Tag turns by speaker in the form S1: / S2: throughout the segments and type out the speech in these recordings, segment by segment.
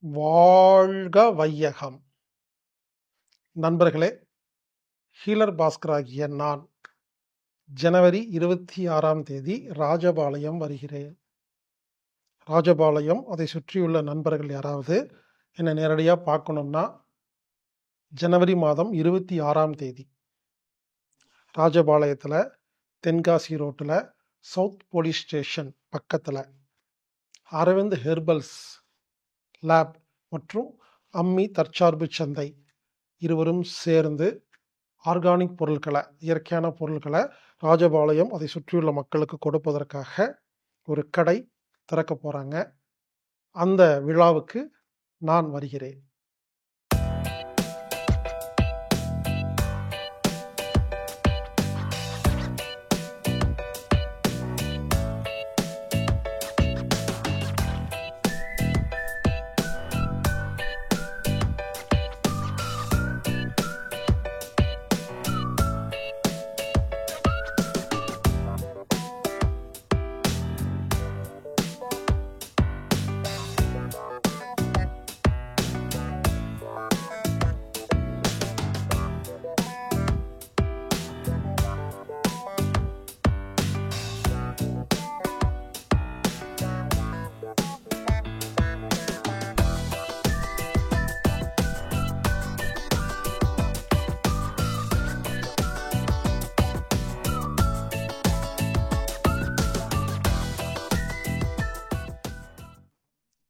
S1: வாழ்க வையகம். நண்பர்களே, ஹீலர் பாஸ்கர் ஆகிய நான் ஜனவரி 26ஆம் தேதி ராஜபாளையம் வருகிறேன். ராஜபாளையம் அதை சுற்றியுள்ள நண்பர்கள் யாராவது என்னை நேரடியாக பார்க்கணும்னா ஜனவரி மாதம் 26ஆம் தேதி ராஜபாளையத்தில் தென்காசி ரோட்டில் சவுத் போலீஸ் ஸ்டேஷன் பக்கத்தில் அரவிந்த் ஹெர்பல்ஸ் லேப் மற்றும் அம்மி தற்சார்பு சந்தை இருவரும் சேர்ந்து ஆர்கானிக் பொருட்களை, இயற்கையான பொருட்களை ராஜபாளையம் அதை சுற்றியுள்ள மக்களுக்கு கொடுப்பதற்காக ஒரு கடை திறக்க போகிறாங்க. அந்த விழாவுக்கு நான் வருகிறேன்.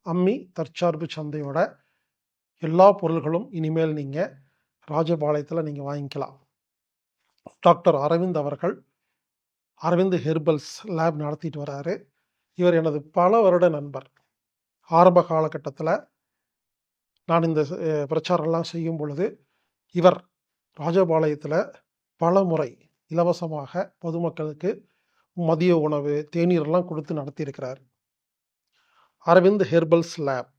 S1: அம்மி தற்சார்பு சந்தையோட எல்லா பொருள்களும் இனிமேல் நீங்கள் ராஜபாளையத்தில் நீங்கள் வாங்கிக்கலாம். டாக்டர் அரவிந்த் அவர்கள் அரவிந்த் ஹெர்பல்ஸ் லேப் நடத்திட்டு வராரு. இவர் எனது பல வருட நண்பர். ஆரம்ப காலகட்டத்தில் நான் இந்த பிரச்சாரம்லாம் செய்யும் பொழுது இவர் ராஜபாளையத்தில் பல முறை இலவசமாக பொதுமக்களுக்கு மதிய உணவு, தேநீரெல்லாம் கொடுத்து நடத்தியிருக்கிறார். அரவிந்த் ஹெர்பல்ஸ் லேப்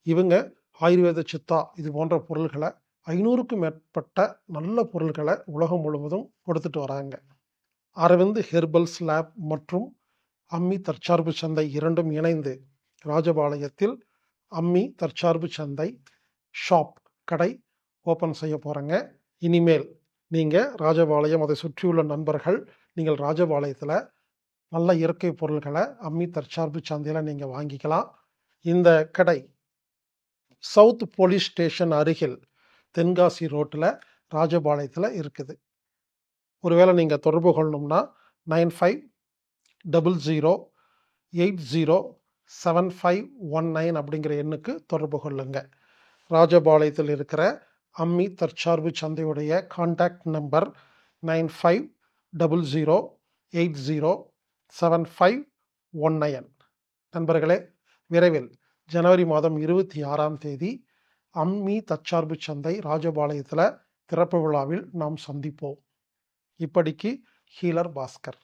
S1: இவங்க ஆயுர்வேத, சித்தா இது போன்ற பொருள்களை 500க்கும் மேற்பட்ட நல்ல பொருள்களை உலகம் முழுவதும் கொடுத்துட்டு வராங்க. அரவிந்த் ஹெர்பல்ஸ் லேப் மற்றும் அம்மி தற்சார்பு சந்தை இரண்டும் இணைந்து ராஜபாளையத்தில் அம்மி தற்சார்பு சந்தை ஷாப் கடை ஓப்பன் செய்ய போகிறாங்க. இனிமேல் நீங்கள் ராஜபாளையம் அதை சுற்றியுள்ள நண்பர்கள் நீங்கள் ராஜபாளையத்தில் நல்ல இயற்கை பொருள்களை அம்மி தற்சார்பு சந்தையில் நீங்கள் வாங்கிக்கலாம். இந்த கடை சவுத் போலீஸ் ஸ்டேஷன் அருகில் தென்காசி ரோட்டில் ராஜபாளையத்தில் இருக்குது. ஒருவேளை நீங்கள் தொடர்பு கொள்ளணும்னா 9500807519 அப்படிங்கிற எண்ணுக்கு தொடர்பு கொள்ளுங்க. ராஜபாளையத்தில் இருக்கிற அம்மி தற்சார்பு சந்தையுடைய கான்டாக்ட் நம்பர் 9500807519. நண்பர்களே, விரைவில் ஜனவரி மாதம் 26ஆம் தேதி அம்மி தற்சார்பு சந்தை ராஜபாளையத்தில் திறப்பு விழாவில் நாம் சந்திப்போம். இப்படிக்கு ஹீலர் பாஸ்கர்.